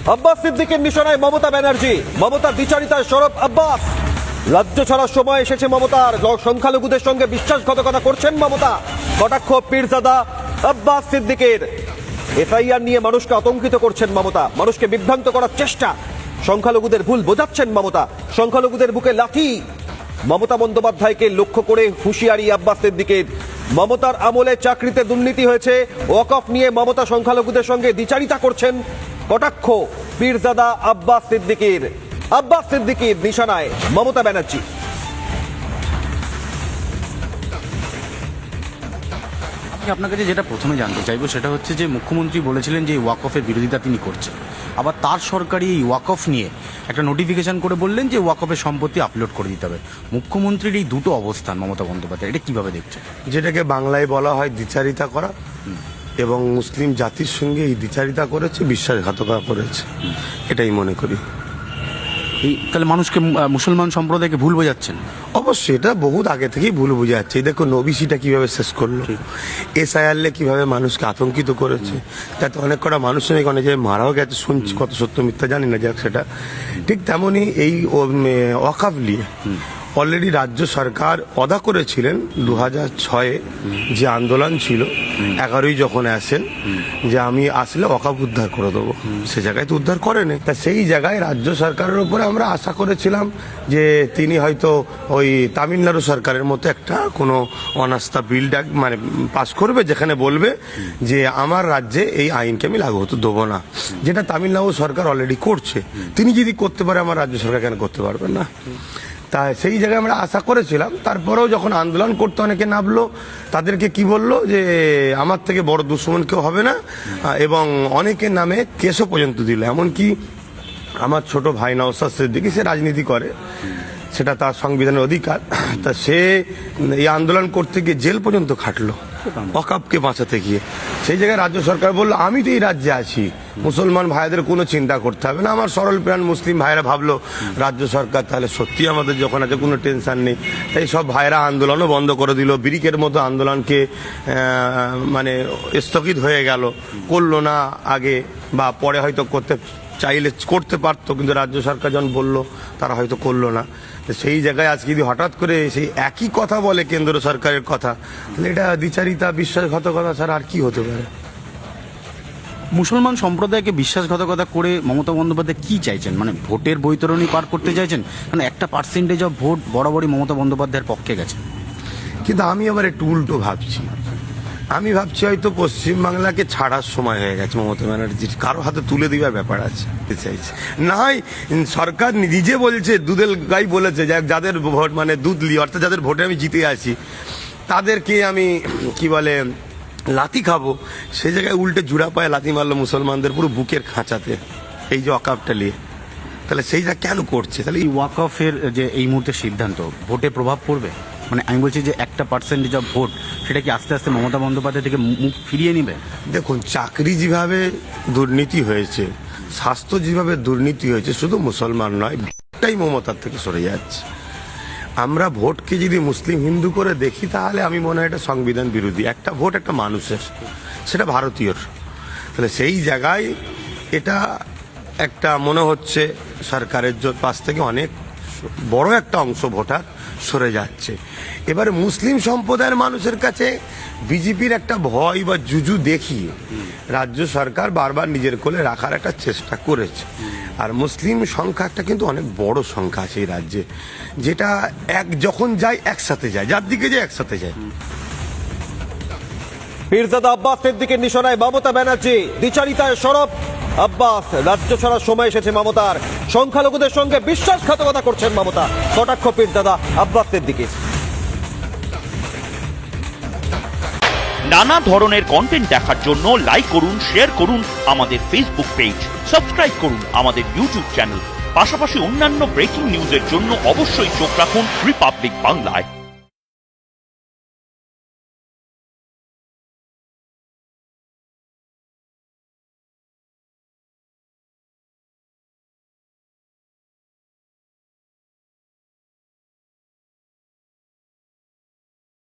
আব্বাস সিদ্দিকের নিশানায় মমতা ব্যানার্জি, মমতার বিচারিতায় সরব আব্বাস। রাজ্য ছাড়ার সময় এসেছে মমতার, সংখ্যালঘুদের সঙ্গে বিশ্বাসঘাতকতা করছেন মমতা। কটাক্ষ পীরজাদা আব্বাস সিদ্দিকের। এফআইআর নিয়ে মানুষকে আতঙ্কিত করছেন মমতা, মানুষকে বিভ্রান্ত করার চেষ্টা। সংখ্যালঘুদের ভুল বোঝাচ্ছেন মমতা, সংখ্যালঘুদের বুকে লাথি। মমতা বন্দ্যোপাধ্যায়কে লক্ষ্য করে হুঁশিয়ারি আব্বাস সিদ্দিকের। মমতার আমলে চাকরিতে দুর্নীতি হয়েছে, ওয়াকফ নিয়ে মমতা সংখ্যালঘুদের সঙ্গে দ্বিচারিতা করছেন। কটাক্ষ পীরজাদা আব্বাস সিদ্দিকের। আব্বাস সিদ্দিকের নিশানায় মমতা ব্যানার্জি। আমি আপনার কাছে যেটা প্রথমে জানতে চাইবো সেটা হচ্ছে যে মুখ্যমন্ত্রী বলেছিলেন যে ওয়াকফের বিরোধিতা তিনি করছেন, আবার তার সরকারি এই ওয়াকফ নিয়ে একটা নোটিফিকেশন করে বললেন যে ওয়াকফের সম্পত্তি আপলোড করে দিতে হবে। মুখ্যমন্ত্রীর এই দুটো অবস্থান মমতা বন্দ্যোপাধ্যায়, এটা কিভাবে দেখছেন? যেটাকে বাংলায় বলা হয় দ্বিচারিতা করা, এবং মুসলিম জাতির সঙ্গে এই দ্বিচারিতা করেছে, বিশ্বাসঘাতকতা করেছে, এটাই মনে করি। এই তাহলে মানুষকে, মুসলমান সম্প্রদায়কে ভুল বোঝাচ্ছেন? অবশ্যই এটা বহুত আগে থেকেই ভুল বুঝে যাচ্ছে। এই দেখো নবিসিটা কিভাবে শেষ করলো, এসআইআরলে কিভাবে মানুষকে আতঙ্কিত করেছে, তাতে অনেক কটা মানুষ অনেক জায়গায় মারাও গেছে, শুনছি, কত সত্য মিথ্যা জানি না, যাক সেটা। ঠিক তেমনই এই ওয়াকফ নিয়ে অলরেডি রাজ্য সরকার অদা করেছিলেন 2006-এ যে আন্দোলন ছিল, 11ই যখন আসেন যে আমি আসলে ওয়াকফ উদ্ধার করে দেবো, সে জায়গায় তো উদ্ধার করেনি। তা সেই জায়গায় রাজ্য সরকারের উপরে আমরা আশা করেছিলাম যে তিনি হয়তো ওই তামিলনাড়ু সরকারের মতো একটা কোনো অনাস্থা বিল মানে পাস করবে, যেখানে বলবে যে আমার রাজ্যে এই আইনকে আমি লাগু হতে দেবো না, যেটা তামিলনাড়ু সরকার অলরেডি করছে। তিনি যদি করতে পারে, আমার রাজ্য সরকার কেন করতে পারবে না? তাই সেই জায়গায় আমরা আশা করেছিলাম। তারপরেও যখন আন্দোলন করতে অনেকে নামলো, তাদেরকে কি বললো যে আমার থেকে বড় দুশ্মন কেউ হবে না, এবং অনেকের নামে কেসও পর্যন্ত দিল। এমনকি আমার ছোট ভাই নওশাদ সিদ্দিকী, সে রাজনীতি করে, সেটা তার সংবিধানের অধিকার, তা সে এই আন্দোলন করতে গিয়ে জেল পর্যন্ত খাটলো ওয়াকফকে বাঁচাতে গিয়ে। সেই জায়গায় রাজ্য সরকার বললো আমি তো এই রাজ্যে আছি, মুসলমান ভাইদের কোনো চিন্তা করতে হবে না। আমার সরল প্রাণ মুসলিম ভাইরা ভাবলো রাজ্য সরকার তাহলে সত্যি আমাদের যখন আছে কোনো টেনশন নেই। তাই সব ভাইরা আন্দোলনও বন্ধ করে দিল, ব্রিকের মতো আন্দোলনকে মানে স্থগিত হয়ে গেল, করলো না আগে, বা পরে হয়তো করতে চাইলে করতে পারতো, কিন্তু রাজ্য সরকার যখন বললো তারা হয়তো করলো না। সেই জায়গায় আজকে যদি হঠাৎ করে সেই একই কথা বলে কেন্দ্র সরকারের কথা, তাহলে এটা দ্বিচারিতা, বিশ্বাসঘাতকতা ছাড়া আর কি হতে পারে? মুসলমান সম্প্রদায়কে বিশ্বাসঘাতকতা করে মমতা বন্দ্যোপাধ্যায় কি চাইছেন? মানে ভোটের বৈতরণী পার করতে চাইছেন? মানে একটা পার্সেন্টেজ অফ ভোট বরাবরই মমতা বন্দ্যোপাধ্যায়ের পক্ষে গেছে। কিন্তু আমি আবার একটু উল্টো ভাবছি। আমি ভাবছি হয়তো পশ্চিমবাংলাকে ছাড়ার সময় হয়ে গেছে মমতা ব্যানার্জির, কারো হাতে তুলে দেওয়ার ব্যাপার আছে চাইছে না হয়। সরকার নিজে বলছে, দুধের গাই বলেছে, যাদের ভোট মানে দুধ লি, অর্থাৎ যাদের ভোটে আমি জিতে আছি তাদেরকে আমি কি বলে লাথি খাবো, সেই জায়গায় উল্টে জুড়া পায়ে লাথি মারলো মুসলমানদের পুরো বুকের খাঁচাতে, এই যে ওয়াকফটা নিয়ে। তাহলে সেইটা কেন করছে? তাহলে এই ওয়াকফের যে এই মুহূর্তে সিদ্ধান্ত ভোটে প্রভাব পড়বে? মানে আমি বলছি যে একটা পার্সেন্টেজ অফ ভোট, সেটা কি আস্তে আস্তে মমতা বন্দ্যোপাধ্যায় থেকে মুখ ফিরিয়ে নেবে? দেখুন, চাকরি যেভাবে দুর্নীতি হয়েছে, স্বাস্থ্য যেভাবে দুর্নীতি হয়েছে, শুধু মুসলমান নয়, ভোটটাই মমতার থেকে সরে যাচ্ছে। আমরা ভোটকে যদি মুসলিম হিন্দু করে দেখি, তাহলে আমি মনে হয় এটা সংবিধান বিরোধী। একটা ভোট একটা মানুষের, সেটা ভারতীয়র। তাহলে সেই জায়গায় এটা একটা মনে হচ্ছে সরকারের পাশ থেকে অনেক বড় একটা অংশ ভোটার সরে যাচ্ছে। এবারে মুসলিম সম্প্রদায়ের মানুষের কাছে বিজেপির একটা ভয় বা জুজু দেখিয়ে রাজ্য সরকার বারবার নিজের কোলে রাখার একটা চেষ্টা করেছে। আর মুসলিম সংখ্যাটা কিন্তু অনেক বড় সংখ্যা আছে এই রাজ্যে, যেটা যখন যায় একসাথে যায়, যার দিকে যায় একসাথে যায়। পীরজাদা আব্বাস সিদ্দিকের নিশানায় মমতা ব্যানার্জি, দ্বিচারিতায় সরব আব্বাস। রাজ্য ছাড়ার সময় এসেছে মমতার, সংখ্যালঘুদের সঙ্গে বিশ্বাসঘাতকতা করছেন মমতা। কটাক্ষ পীরজাদা আব্বাস সিদ্দিকের। নানা ধরনের কন্টেন্ট দেখার জন্য লাইক করুন, শেয়ার করুন আমাদের ফেসবুক পেজ, সাবস্ক্রাইব করুন আমাদের ইউটিউব চ্যানেল। পাশাপাশি অন্যান্য ব্রেকিং নিউজের জন্য অবশ্যই চোখ রাখুন রিপাবলিক বাংলায়।